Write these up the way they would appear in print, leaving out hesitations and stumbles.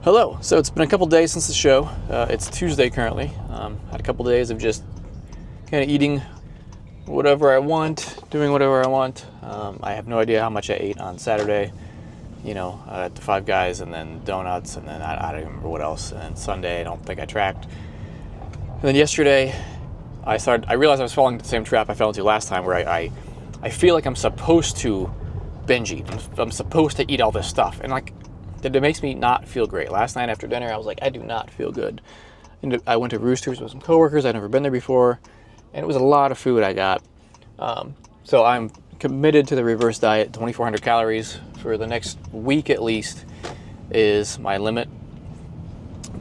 Hello. So it's been a couple days since the show. It's Tuesday currently. Had a couple days of just kind of eating whatever I want, doing whatever I want. I have no idea how much I ate on Saturday. At the Five Guys, and then donuts, and then I don't even remember what else. And then Sunday, I don't think I tracked. And then yesterday, I realized I was falling into the same trap I fell into last time, where I feel like I'm supposed to binge eat. I'm supposed to eat all this stuff, and it makes me not feel great. Last night after dinner, I was like, I do not feel good. And I went to Roosters with some coworkers. I'd never been there before, and it was a lot of food I got. So I'm committed to the reverse diet. 2,400 calories for the next week at least is my limit.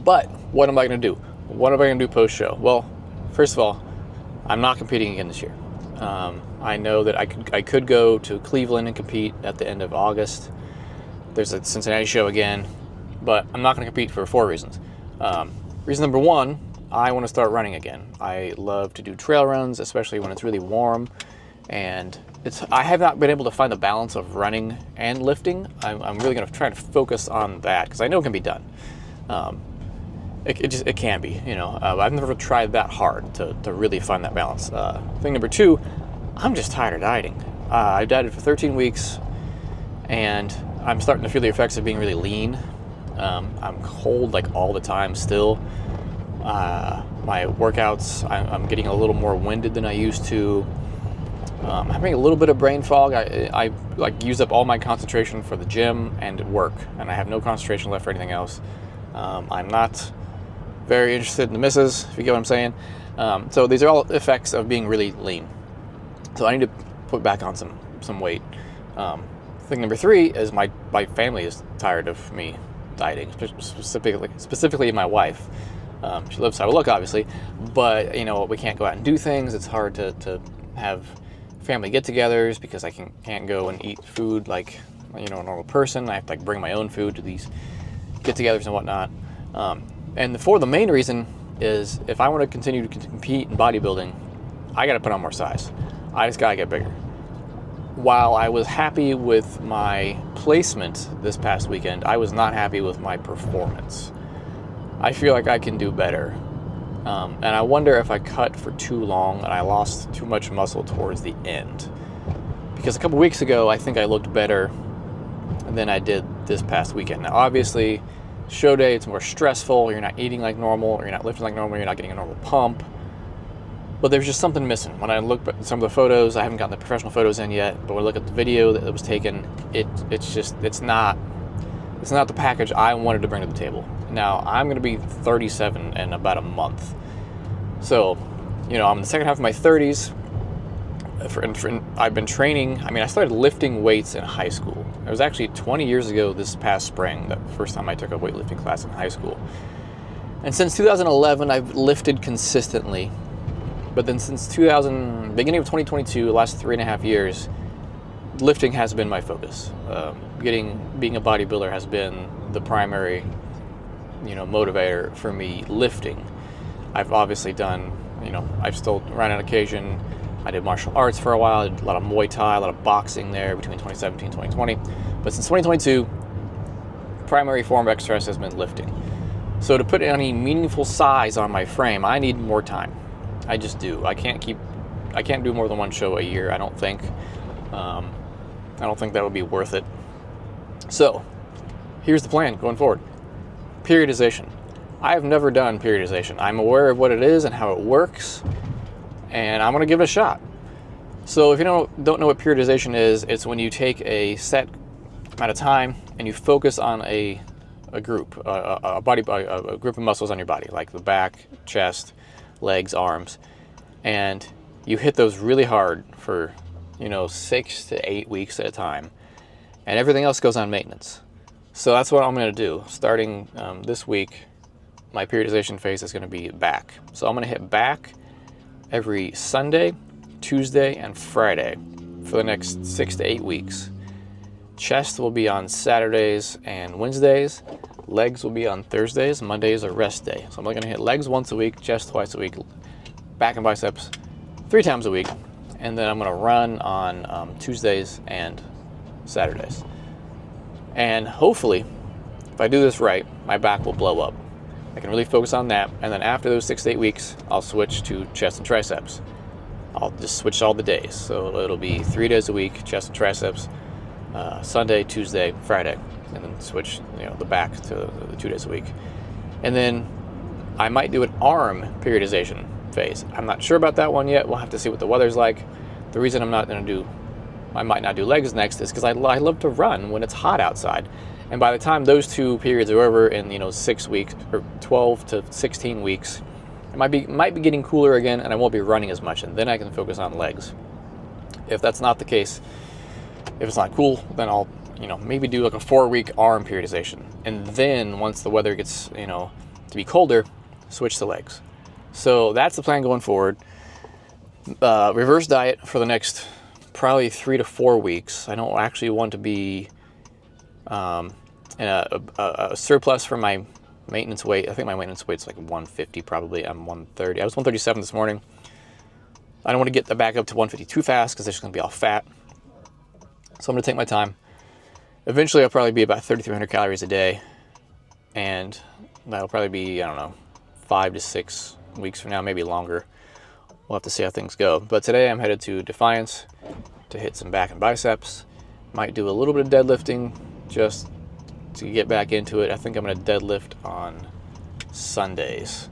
But what am I going to do? What am I going to do post-show? Well, first of all, I'm not competing again this year. I know that I could go to Cleveland and compete at the end of August. There's a Cincinnati show again, but I'm not going to compete for 4 reasons. Reason number 1, I want to start running again. I love to do trail runs, especially when it's really warm, and I have not been able to find the balance of running and lifting. I'm really going to try to focus on that because I know it can be done. It can be, I've never tried that hard to really find that balance. Thing number 2, I'm just tired of dieting. I dieted for 13 weeks, and I'm starting to feel the effects of being really lean. I'm cold all the time still. My workouts, I'm getting a little more winded than I used to. I'm having a little bit of brain fog. I use up all my concentration for the gym and work, and I have no concentration left for anything else. I'm not very interested in the misses, if you get what I'm saying. So these are all effects of being really lean. So I need to put back on some weight. Thing number 3 is my family is tired of me dieting, specifically my wife. She loves how I look, obviously, but we can't go out and do things. It's hard to have family get-togethers because I can't go and eat food like a normal person. I have to bring my own food to these get-togethers and whatnot. And the main reason is if I want to continue to compete in bodybuilding, I got to put on more size. I just got to get bigger. While I was happy with my placement this past weekend, I was not happy with my performance. I feel like I can do better. And I wonder if I cut for too long and I lost too much muscle towards the end. Because a couple weeks ago, I think I looked better than I did this past weekend. Now, obviously, show day, it's more stressful. You're not eating like normal, or you're not lifting like normal, you're not getting a normal pump. But there's just something missing. When I look at some of the photos, I haven't gotten the professional photos in yet, but when I look at the video that was taken, it's not the package I wanted to bring to the table. Now, I'm going to be 37 in about a month. So, I'm in the second half of my 30s. I've been training. I started lifting weights in high school. It was actually 20 years ago this past spring, the first time I took a weightlifting class in high school. And since 2011, I've lifted consistently. But then since beginning of 2022, the last 3.5 years, lifting has been my focus. Being a bodybuilder has been the primary, motivator for me lifting. I've obviously done, I still run on occasion. I did martial arts for a while. I did a lot of Muay Thai, a lot of boxing there between 2017 and 2020. But since 2022, primary form of exercise has been lifting. So to put any meaningful size on my frame, I need more time. I just do. I can't do more than one show a year, I don't think. I don't think that would be worth it. So, here's the plan going forward. Periodization. I have never done periodization. I'm aware of what it is and how it works, and I'm going to give it a shot. So if you don't know what periodization is, it's when you take a set amount of time and you focus on a group, a group of muscles on your body, like the back, chest, legs, arms, and you hit those really hard for 6 to 8 weeks at a time, and everything else goes on maintenance. So that's what I'm going to do. Starting this week, my periodization phase is going to be back. So I'm going to hit back every Sunday, Tuesday, and Friday for the next 6 to 8 weeks. Chest will be on Saturdays and Wednesdays. Legs will be on Thursdays. Mondays are rest day. So I'm going to hit legs once a week, chest twice a week, back and biceps 3 times a week. And then I'm going to run on Tuesdays and Saturdays. And hopefully, if I do this right, my back will blow up. I can really focus on that, and then after those 6 to 8 weeks, I'll switch to chest and triceps. I'll just switch all the days. So it'll be 3 days a week, chest and triceps, Sunday, Tuesday, Friday, and then switch, the back to the 2 days a week. And then I might do an arm periodization phase. I'm not sure about that one yet. We'll have to see what the weather's like. The reason I might not do legs next is because I love to run when it's hot outside. And by the time those 2 periods are over in 6 weeks or 12 to 16 weeks, it might be getting cooler again, and I won't be running as much, and then I can focus on legs. If that's not the case, if it's not cool, then I'll maybe do like a 4-week arm periodization, and then once the weather gets to be colder, switch to legs. So that's the plan going forward. Reverse diet for the next probably 3 to 4 weeks. I don't actually want to be in a surplus for my maintenance weight. I think my maintenance weight's like 150 probably. I'm 130. I was 137 this morning. I don't want to get the back up to 150 too fast because it's just going to be all fat. So I'm going to take my time. Eventually I'll probably be about 3,300 calories a day. And that'll probably be, 5 to 6 weeks from now, maybe longer. We'll have to see how things go. But today I'm headed to Defiance to hit some back and biceps. Might do a little bit of deadlifting just to get back into it. I think I'm going to deadlift on Sundays.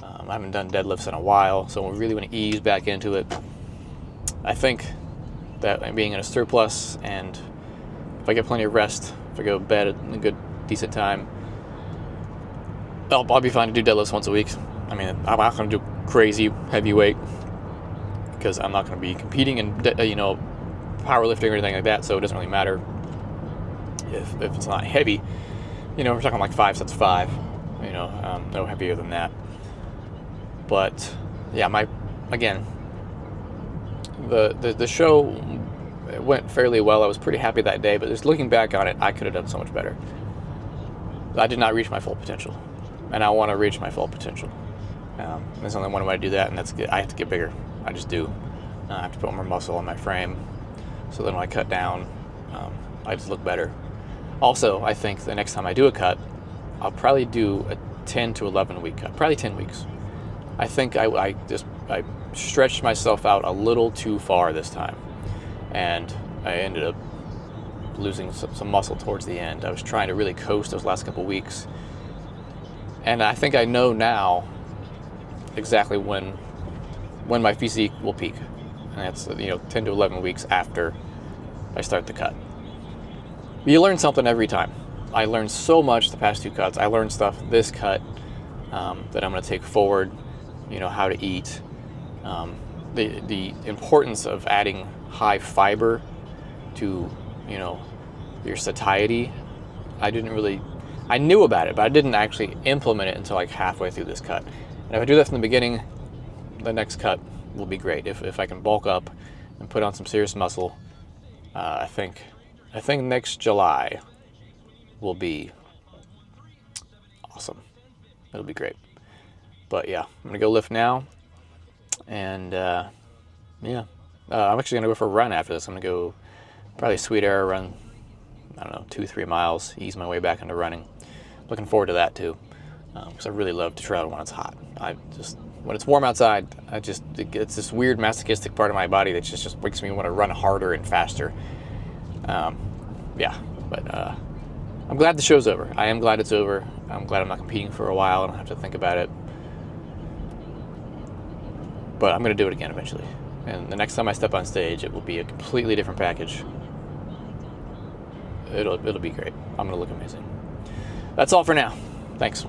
I haven't done deadlifts in a while, so I really want to ease back into it. I think that being in a surplus, and if I get plenty of rest, if I go to bed at a good, decent time, I'll be fine to do deadlifts once a week. I mean, I'm not going to do crazy heavyweight because I'm not going to be competing in, powerlifting or anything like that, so it doesn't really matter if it's not heavy. We're talking like 5 sets of 5, no heavier than that. But yeah, the show went fairly well. I was pretty happy that day, but just looking back on it, I could have done so much better. I did not reach my full potential, and I want to reach my full potential. There's only one way to do that, and that's I have to get bigger. I just do. I have to put more muscle on my frame, so then when I cut down, I just look better. Also, I think the next time I do a cut, I'll probably do a 10 to 11 week cut, probably 10 weeks. I think I stretched myself out a little too far this time, and I ended up losing some muscle towards the end. I was trying to really coast those last couple weeks, and I think I know now exactly when my physique will peak, and that's 10 to 11 weeks after I start the cut. You learn something every time. I learned so much the past 2 cuts. I learned stuff this cut that I'm going to take forward. How to eat, the importance of adding high fiber to your satiety. I knew about it, but I didn't actually implement it until like halfway through this cut. And if I do that from the beginning, the next cut will be great. If I can bulk up and put on some serious muscle, I think next July will be awesome. It'll be great. But yeah, I'm going to go lift now. And I'm actually going to go for a run after this. I'm going to go probably Sweet Air run, 2-3 miles, ease my way back into running. Looking forward to that too, because I really love to trail when it's hot. When it's warm outside, it's this weird masochistic part of my body that just makes me want to run harder and faster. But I'm glad the show's over. I am glad it's over. I'm glad I'm not competing for a while. I don't have to think about it. But I'm going to do it again eventually. And the next time I step on stage, it will be a completely different package. It'll be great. I'm going to look amazing. That's all for now. Thanks.